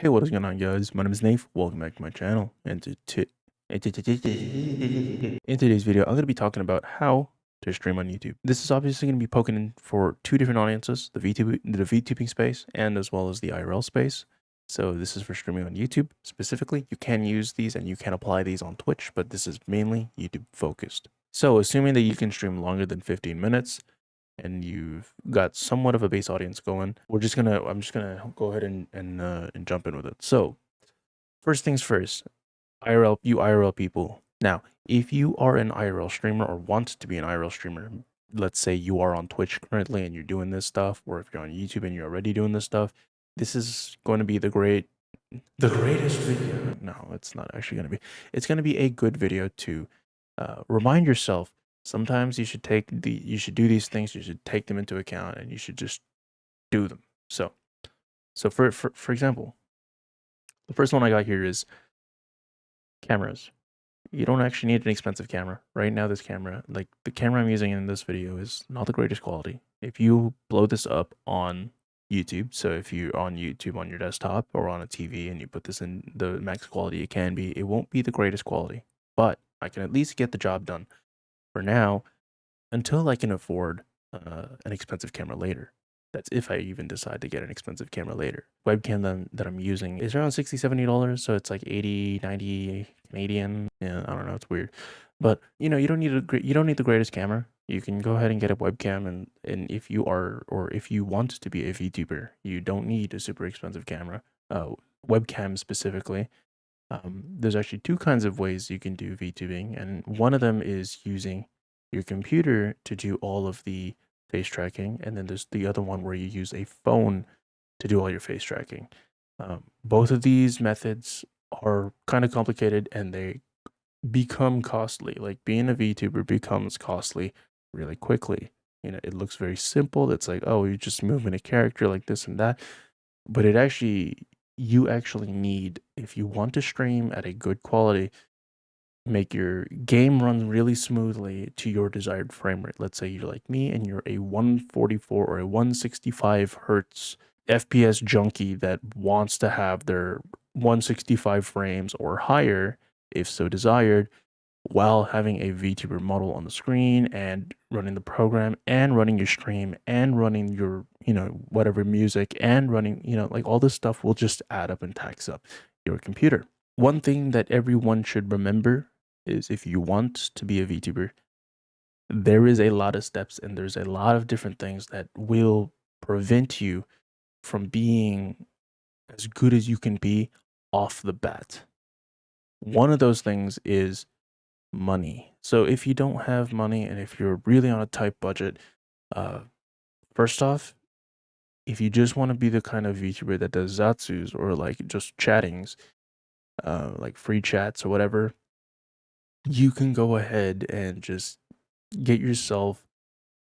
Hey, what is going on, guys? My name is Nate. Welcome back to my channel. And in today's video, I'm going to be talking about how to stream on YouTube. This is obviously going to be poking in for two different audiences, the VTubing space and as well as the IRL space. So this is for streaming on YouTube specifically. You can use these and you can apply these on Twitch, but this is mainly YouTube focused. So assuming that you can stream longer than 15 minutes, and you've got somewhat of a base audience going, I'm just gonna go ahead and jump in with it. So first things first, IRL people. Now, if you are an IRL streamer or want to be an IRL streamer, let's say you are on Twitch currently and you're doing this stuff, or if you're on YouTube and you're already doing this stuff, this is going to be the greatest video. No, it's not actually going to be. It's going to be a good video to remind yourself. Sometimes you should do these things. You should take them into account, and you should just do them. So for example, the first one I got here is cameras. You don't actually need an expensive camera. Right now, this camera, like the camera I'm using in this video, is not the greatest quality. If you blow this up on YouTube, so if you're on YouTube on your desktop or on a TV and you put this in the max quality it can be, it won't be the greatest quality, but I can at least get the job done for now until I can afford an expensive camera later. That's if I even decide to get an expensive camera later. Webcam that I'm using is around $60, $70, so it's like 80, 90 Canadian. Yeah, I don't know, it's weird. But you know, you don't need the greatest camera. You can go ahead and get a webcam, and if you are, or if you want to be a VTuber, you don't need a super expensive camera. Webcam specifically. There's actually two kinds of ways you can do VTubing, and one of them is using your computer to do all of the face tracking, and then there's the other one where you use a phone to do all your face tracking. Both of these methods are kind of complicated and they become costly. Like being a VTuber becomes costly really quickly. You know, it looks very simple. It's like, oh, you're just moving a character like this and that. But you actually need, if you want to stream at a good quality, make your game run really smoothly to your desired frame rate. Let's say you're like me and you're a 144 or a 165 hertz FPS junkie that wants to have their 165 frames or higher, if so desired, while having a VTuber model on the screen and running the program and running your stream and running your, whatever music and running, like all this stuff will just add up and tax up your computer. One thing that everyone should remember is if you want to be a VTuber, there is a lot of steps and there's a lot of different things that will prevent you from being as good as you can be off the bat. One of those things is money. So if you don't have money and if you're really on a tight budget, first off, if you just want to be the kind of VTuber that does Zatsus or like just chattings, like free chats or whatever, you can go ahead and just get yourself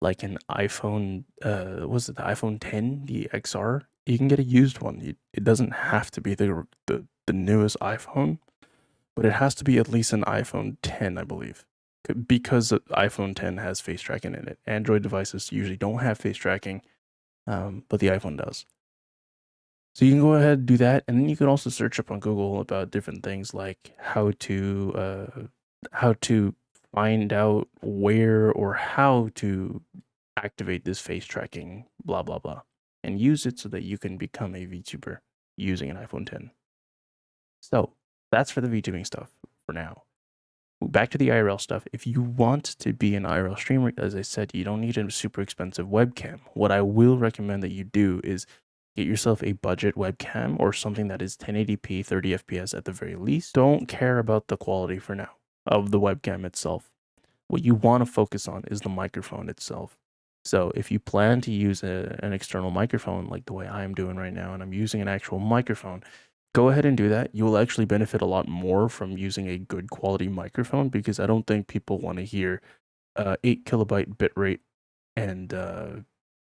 like an iPhone, was it the iPhone 10, the XR? You can get a used one. It doesn't have to be the newest iPhone, but it has to be at least an iPhone 10, I believe, because the iPhone 10 has face tracking in it. Android devices usually don't have face tracking, but the iPhone does. So you can go ahead and do that, and then you can also search up on Google about different things like how to find out where or how to activate this face tracking, blah blah blah, and use it so that you can become a VTuber using an iPhone 10. So that's for the VTubing stuff for now. Back to the IRL stuff. If you want to be an IRL streamer, as I said, you don't need a super expensive webcam. What I will recommend that you do is get yourself a budget webcam or something that is 1080p, 30 FPS at the very least. Don't care about the quality for now of the webcam itself. What you want to focus on is the microphone itself. So if you plan to use an external microphone like the way I'm doing right now, and I'm using an actual microphone, go ahead and do that. You will actually benefit a lot more from using a good quality microphone, because I don't think people want to hear 8 kilobyte bitrate and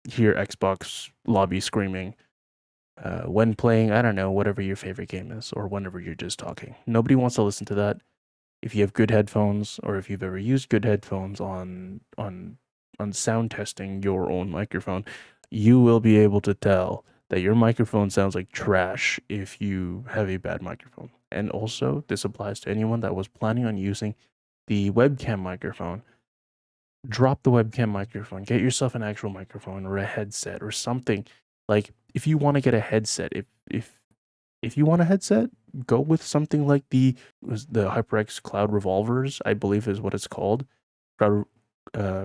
hear Xbox lobby screaming when playing, I don't know, whatever your favorite game is, or whenever you're just talking. Nobody wants to listen to that. If you have good headphones, or if you've ever used good headphones on sound testing your own microphone, you will be able to tell that your microphone sounds like trash if you have a bad microphone. And also, this applies to anyone that was planning on using the webcam microphone. Drop the webcam microphone, get yourself an actual microphone or a headset or something. Like, if you want to get a headset, if you want a headset, go with something like the HyperX Cloud Revolvers, I believe is what it's called. Cloud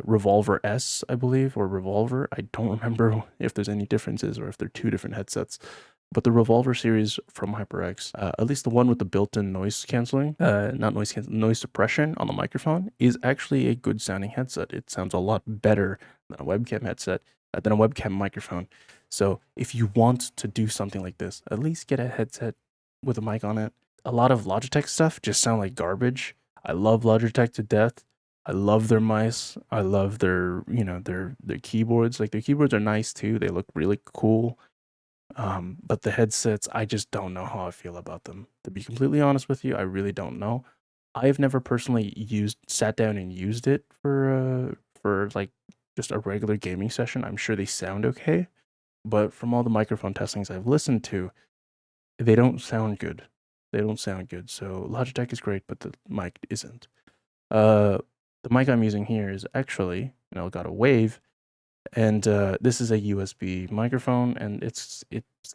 Revolver S, I believe, or Revolver. I don't remember if there's any differences or if they're two different headsets. But the Revolver series from HyperX, at least the one with the built-in noise canceling, not noise canceling, noise suppression on the microphone, is actually a good sounding headset. It sounds a lot better than a webcam headset, than a webcam microphone. So if you want to do something like this, at least get a headset with a mic on it. A lot of Logitech stuff just sound like garbage. I love Logitech to death. I love their mice. I love their, their keyboards. Like, their keyboards are nice too. They look really cool. But the headsets, I just don't know how I feel about them. To be completely honest with you, I really don't know. I've never personally sat down and used it for like just a regular gaming session. I'm sure they sound okay, but from all the microphone testings I've listened to, they don't sound good. They don't sound good. So Logitech is great, but the mic isn't. The mic I'm using here is actually, got a Wave, and this is a USB microphone, and it's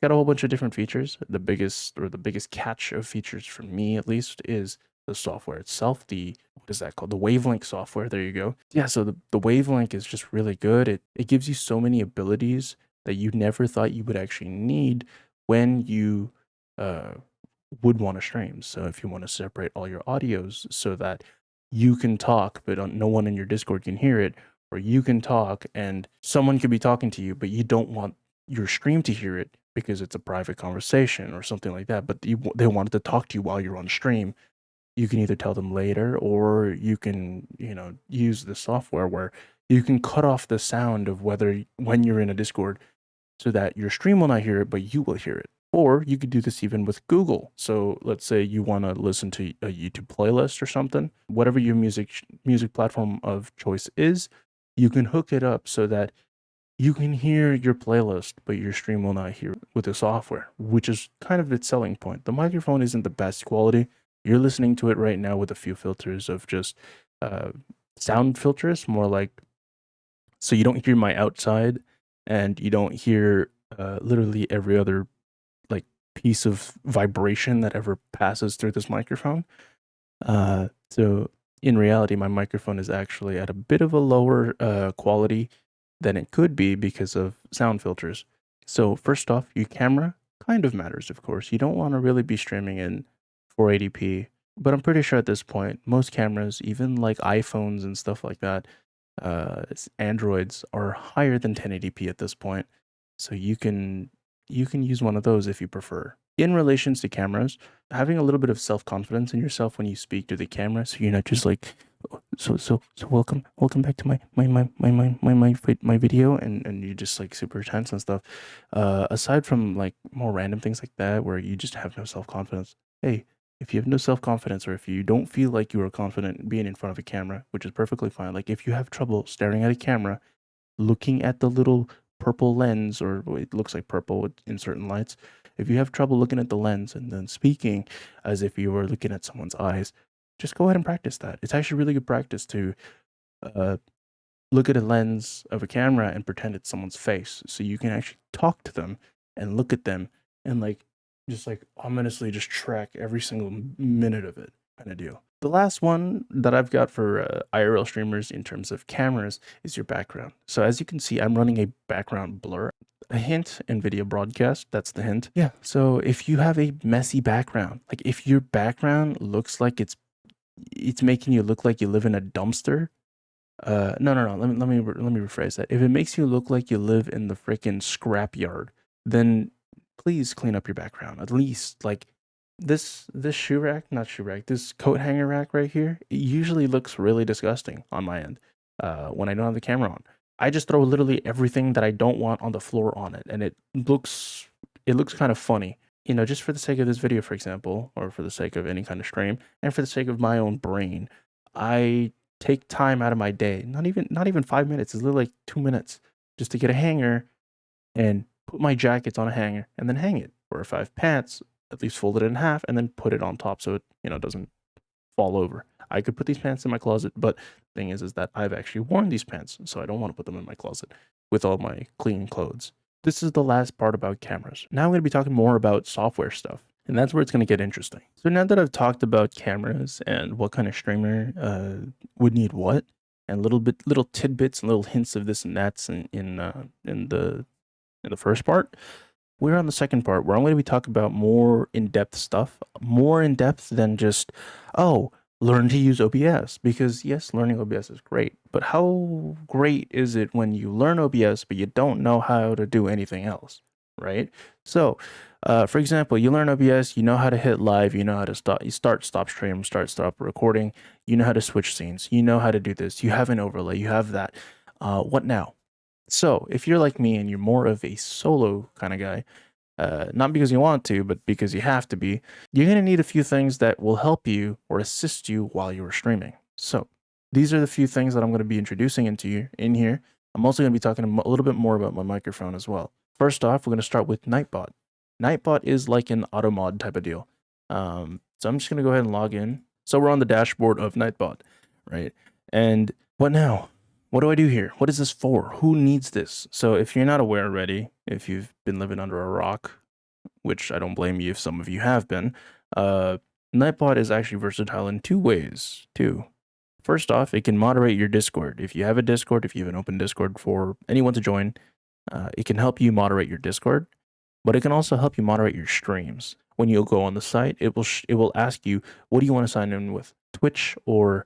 got a whole bunch of different features. The biggest catch of features for me, at least, is the software itself. What is that called? The Wavelink software. There you go. Yeah, so the Wavelink is just really good. It gives you so many abilities that you never thought you would actually need when you would want to stream. So if you want to separate all your audios so that you can talk, but no one in your Discord can hear it, or you can talk and someone could be talking to you, but you don't want your stream to hear it because it's a private conversation or something like that, but they wanted to talk to you while you're on stream. You can either tell them later, or you can, use the software where you can cut off the sound of when you're in a Discord so that your stream will not hear it, but you will hear it. Or you could do this even with Google. So let's say you want to listen to a YouTube playlist or something, whatever your music platform of choice is, you can hook it up so that you can hear your playlist, but your stream will not hear it with the software, which is kind of its selling point. The microphone isn't the best quality. You're listening to it right now with a few filters of just sound filters, more like, so you don't hear my outside and you don't hear literally every other like piece of vibration that ever passes through this microphone. So in reality, my microphone is actually at a bit of a lower quality than it could be because of sound filters. So first off, your camera kind of matters, of course. You don't want to really be streaming in 480p, but I'm pretty sure at this point, most cameras, even like iPhones and stuff like that, Androids are higher than 1080p at this point. So you can use one of those if you prefer. In relations to cameras, having a little bit of self-confidence in yourself when you speak to the camera, so you're not just like, so welcome back to my video, and you're just like super tense and stuff. Aside from like more random things like that where you just have no self-confidence, hey, if you have no self-confidence, or if you don't feel like you are confident being in front of a camera, which is perfectly fine. Like, if you have trouble staring at a camera, looking at the little purple lens, or it looks like purple in certain lights, if you have trouble looking at the lens and then speaking as if you were looking at someone's eyes, just go ahead and practice that. It's actually really good practice to look at a lens of a camera and pretend it's someone's face, so you can actually talk to them and look at them and like just like ominously just track every single minute of it, kind of deal. The last one that I've got for IRL streamers in terms of cameras is your background. So as you can see, I'm running a background blur. A hint, NVIDIA broadcast, that's the hint. Yeah, so if you have a messy background, like if your background looks like it's making you look like you live in a dumpster, no. Let me rephrase that. If it makes you look like you live in the freaking scrapyard, then please clean up your background. At least like this shoe rack, not shoe rack, this coat hanger rack right here, it usually looks really disgusting on my end when I don't have the camera on. I just throw literally everything that I don't want on the floor on it, and it looks kind of funny. Just for the sake of this video, for example, or for the sake of any kind of stream, and for the sake of my own brain, I take time out of my day, not even 5 minutes, it's literally like 2 minutes, just to get a hanger and put my jackets on a hanger and then hang it. Or if I have pants, at least fold it in half and then put it on top so it, doesn't fall over. I could put these pants in my closet, but the thing is that I've actually worn these pants, so I don't want to put them in my closet with all my clean clothes. This is the last part about cameras. Now I'm going to be talking more about software stuff, and that's where it's going to get interesting. So now that I've talked about cameras and what kind of streamer would need what, and little tidbits and little hints of this and that's in the first part, we're on the second part where I'm going to be talking about more in-depth stuff, more in-depth than just, oh, learn to use OBS. Because yes, learning OBS is great, but how great is it when you learn OBS, but you don't know how to do anything else, right? So, for example, you learn OBS, you know how to hit live, you know how to stop stream, stop recording, you know how to switch scenes, you know how to do this, you have an overlay, you have that. What now? So if you're like me and you're more of a solo kind of guy, not because you want to, but because you have to be, you're going to need a few things that will help you or assist you while you are streaming. So these are the few things that I'm going to be introducing in here. I'm also going to be talking a little bit more about my microphone as well. First off, we're going to start with Nightbot. Nightbot is like an auto mod type of deal. So I'm just going to go ahead and log in. So we're on the dashboard of Nightbot, right? And what now? What do I do here? What is this for? Who needs this? So if you're not aware already, if you've been living under a rock, which I don't blame you if some of you have been, Nightbot is actually versatile in two ways too. First off, it can moderate your Discord. If you have a Discord, if you have an open Discord for anyone to join, it can help you moderate your Discord, but it can also help you moderate your streams. When you go on the site, it will ask you, what do you want to sign in with, Twitch or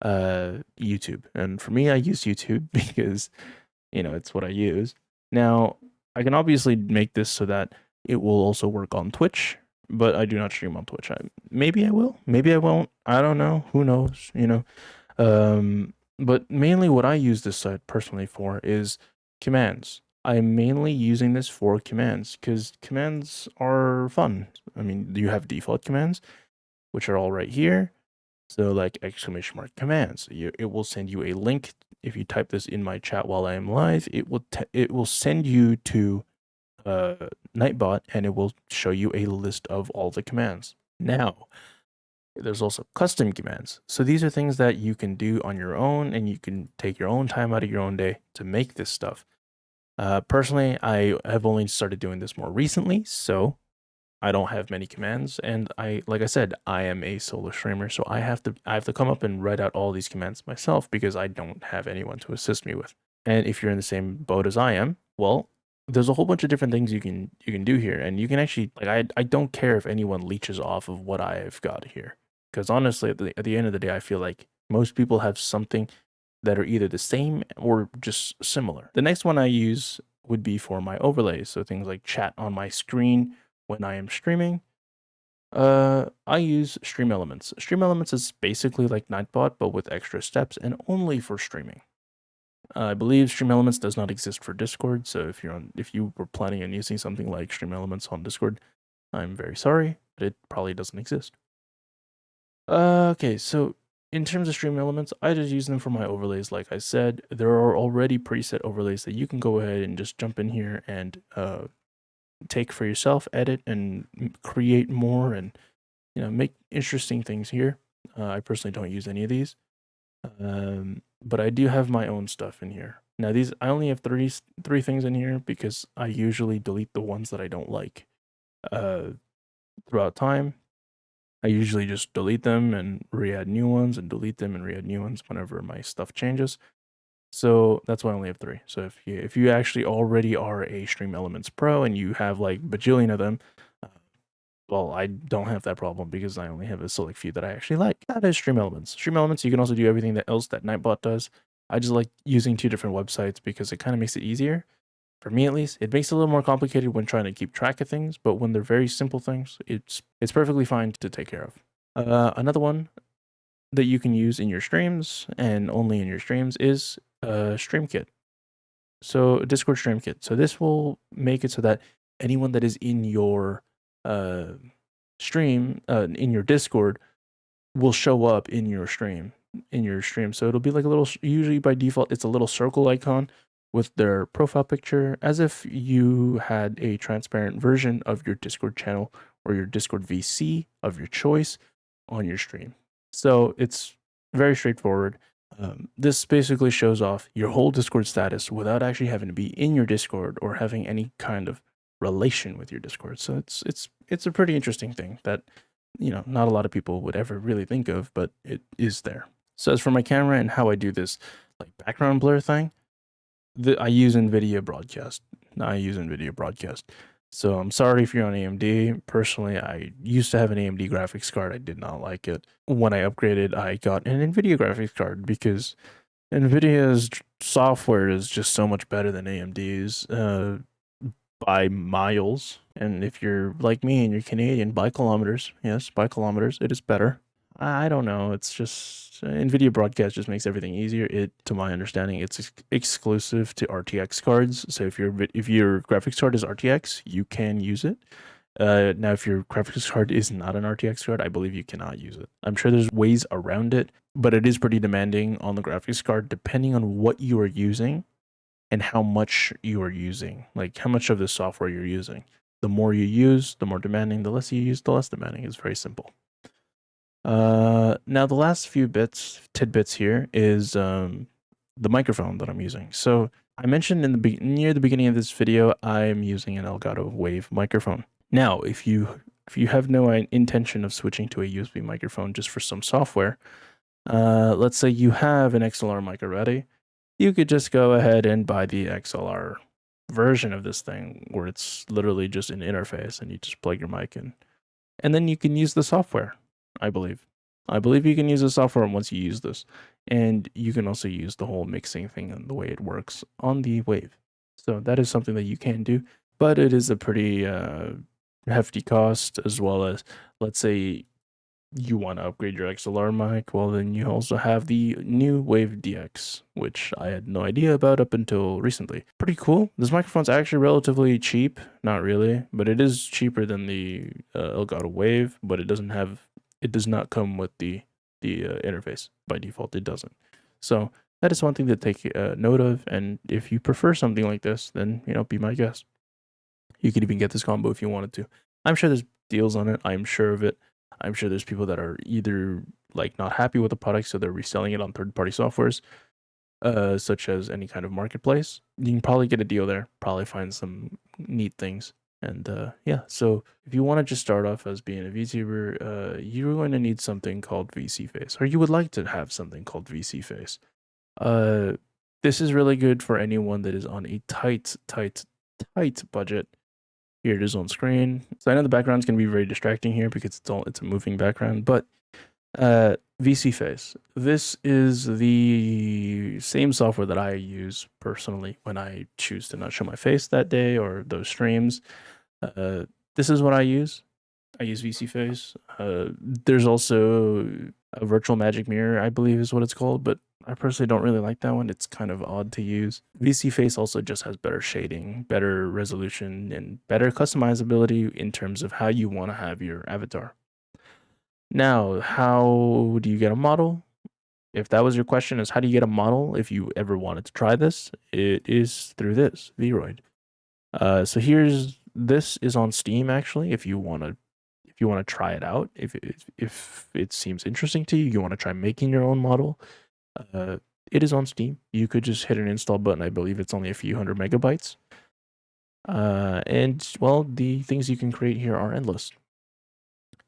YouTube? And for me, I use YouTube because it's what I use. Now I can obviously make this so that it will also work on Twitch, but I do not stream on Twitch. Maybe I will, maybe I won't, I don't know, who knows, but mainly what I use this site personally for is commands. I'm mainly using this for commands because commands are fun. I mean, you have default commands, which are all right here. So like exclamation mark commands, it will send you a link. If you type this in my chat while I am live, it will send you to Nightbot, and it will show you a list of all the commands. Now, there's also custom commands. So these are things that you can do on your own, and you can take your own time out of your own day to make this stuff. Personally, I have only started doing this more recently, so I don't have many commands, and like I said, I am a solo streamer, so I have to come up and write out all these commands myself because I don't have anyone to assist me with. And if you're in the same boat as I am, well, there's a whole bunch of different things you can do here, and you can actually, like, I don't care if anyone leeches off of what I've got here, because honestly, at the end of the day, I feel like most people have something that are either the same or just similar. The next one I use would be for my overlays, so things like chat on my screen when I am streaming. I use Stream Elements. Stream Elements is basically like Nightbot, but with extra steps and only for streaming. I believe Stream Elements does not exist for Discord, so if you were planning on using something like Stream Elements on Discord, I'm very sorry, but it probably doesn't exist. Okay, so in terms of Stream Elements, I just use them for my overlays. Like I said, there are already preset overlays that you can go ahead and just jump in here and take for yourself, edit and create more, and make interesting things here. I personally don't use any of these, but I do have my own stuff in here. Now these, I only have three things in here because I usually delete the ones that I don't like throughout time. I usually just delete them and re-add new ones, and delete them and re-add new ones whenever my stuff changes. So that's why I only have 3. So if you actually already are a Stream Elements pro and you have like bajillion of them, well, I don't have that problem because I only have a select few that I actually like. That is Stream Elements. Stream Elements, you can also do everything else that Nightbot does. I just like using 2 different websites because it kind of makes it easier. For me, at least, it makes it a little more complicated when trying to keep track of things, but when they're very simple things, it's perfectly fine to take care of. Another one that you can use in your streams and only in your streams is StreamKit. So Discord StreamKit. So this will make it so that anyone that is in your stream, in your Discord, will show up in your stream. So it'll be like a little, usually by default, it's a little circle icon with their profile picture as if you had a transparent version of your Discord channel or your Discord VC of your choice on your stream. So it's very straightforward. This basically shows off your whole Discord status without actually having to be in your Discord or having any kind of relation with your Discord. So it's a pretty interesting thing that, you know, not a lot of people would ever really think of, but it is there. So as for my camera and how I do this like background blur thing, I use NVIDIA Broadcast. So I'm sorry if you're on AMD. Personally, I used to have an AMD graphics card. I did not like it. When I upgraded, I got an NVIDIA graphics card because NVIDIA's software is just so much better than AMD's by miles. And if you're like me and you're Canadian, by kilometers, yes, by kilometers, it is better. I don't know. It's just NVIDIA Broadcast just makes everything easier. To my understanding, it's exclusive to RTX cards. So if your graphics card is RTX, you can use it. Now, if your graphics card is not an RTX card, I believe you cannot use it. I'm sure there's ways around it, but it is pretty demanding on the graphics card, depending on what you are using and how much you are using, like how much of the software you're using. The more you use, the more demanding. The less you use, the less demanding. It's very simple. Now the last few tidbits here is the microphone that I'm using. So I mentioned near the beginning of this video, I'm using an Elgato Wave microphone. Now, if you have no intention of switching to a USB microphone just for some software, let's say you have an XLR mic already, you could just go ahead and buy the XLR version of this thing where it's literally just an interface and you just plug your mic in. And then you can use the software, I believe. I believe you can use the software once you use this. And you can also use the whole mixing thing and the way it works on the Wave. So that is something that you can do, but it is a pretty hefty cost, as well as, let's say you want to upgrade your XLR mic, well, then you also have the new Wave DX, which I had no idea about up until recently. Pretty cool. This microphone's actually relatively cheap. Not really, but it is cheaper than the Elgato Wave, but it does not come with the interface. By default, it doesn't. So that is one thing to take note of, and if you prefer something like this, then, you know, be my guest. You could even get this combo if you wanted to. I'm sure there's deals on it. I'm sure of it. I'm sure there's people that are either like not happy with the product, so they're reselling it on third-party softwares, such as any kind of marketplace. You can probably get a deal there, probably find some neat things. And yeah, so if you want to just start off as being a VTuber, you're going to need something called VC Face, or you would like to have something called VC Face. This is really good for anyone that is on a tight budget. Here it is on screen. So I know the background's going to be very distracting here because it's a moving background, but VC Face. This is the same software that I use personally when I choose to not show my face that day or those streams. This is what I use. I use VC Face. There's also a virtual magic mirror, I believe is what it's called, but I personally don't really like that one. It's kind of odd to use. VC Face also just has better shading, better resolution, and better customizability in terms of how you want to have your avatar. Now, how do you get a model? If that was your question, is how do you get a model if you ever wanted to try this? It is through this, Vroid. So this is on Steam actually. If you want to try it out, if it seems interesting to you, you want to try making your own model. It is on Steam. You could just hit an install button. I believe it's only a few hundred megabytes. And well, the things you can create here are endless.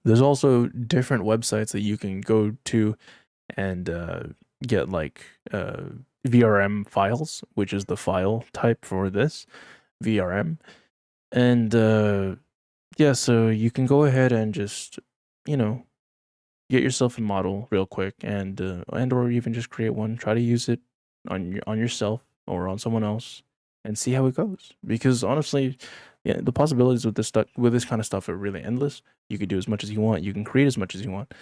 There's also different websites that you can go to and get like VRM files, which is the file type for this VRM. And yeah, so you can go ahead and just, you know, get yourself a model real quick and or even just create one. Try to use it on yourself or on someone else and see how it goes. Because honestly, yeah, the possibilities with this kind of stuff are really endless. You can do as much as you want. You can create as much as you want.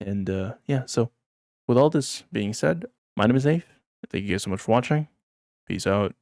And yeah, so with all this being said, my name is Dave. Thank you guys so much for watching. Peace out.